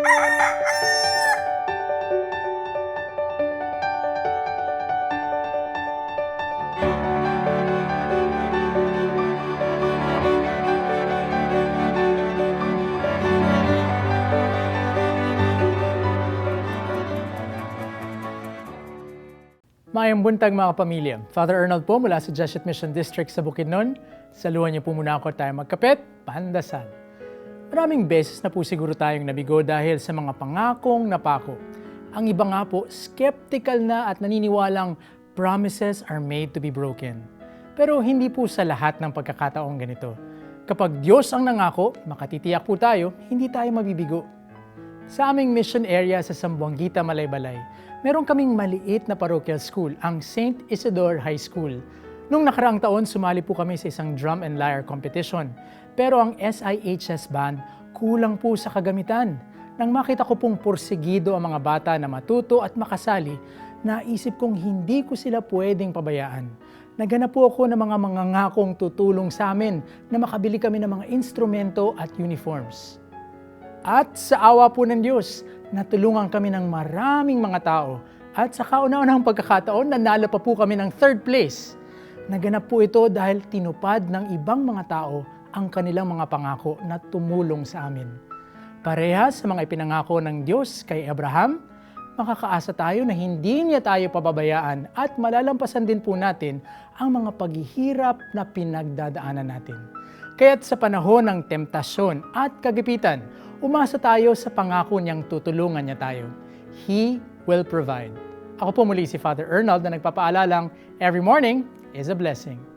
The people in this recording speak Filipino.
Mayang buntag mga pamilya. Father Arnold po mula sa Jesuit Mission District sa Bukidnon. Saluhan niyo po muna ako tayo magkapit, pandasal. Maraming beses na po siguro tayong nabigo dahil sa mga pangakong napako. Ang iba nga po, skeptical na at naniniwalang promises are made to be broken. Pero hindi po sa lahat ng pagkakataong ganito. Kapag Diyos ang nangako, makatitiyak po tayo, hindi tayo mabibigo. Sa aming mission area sa Zamboanguita, Malaybalay, meron kaming maliit na parochial school, ang St. Isidore High School. Nung nakaraang taon, sumali po kami sa isang drum and lyre competition. Pero ang SIHS band, kulang po sa kagamitan. Nang makita ko pong porsigido ang mga bata na matuto at makasali, naisip kong hindi ko sila pwedeng pabayaan. Naghanap po ako ng mga mangangakong tutulong sa amin na makabili kami ng mga instrumento at uniforms. At sa awa po ng Diyos, natulungan kami ng maraming mga tao. At sa kauna-unahang pagkakataon, nanalo pa po kami ng 3rd place. Naganap po ito dahil tinupad ng ibang mga tao ang kanilang mga pangako na tumulong sa amin. Parehas sa mga ipinangako ng Diyos kay Abraham, makakaasa tayo na hindi niya tayo pababayaan at malalampasan din po natin ang mga paghihirap na pinagdadaanan natin. Kaya't sa panahon ng temptasyon at kagipitan, umasa tayo sa pangako niyang tutulungan niya tayo. He will provide. Ako po muli si Father Arnold na nagpapaalalang every morning is a blessing.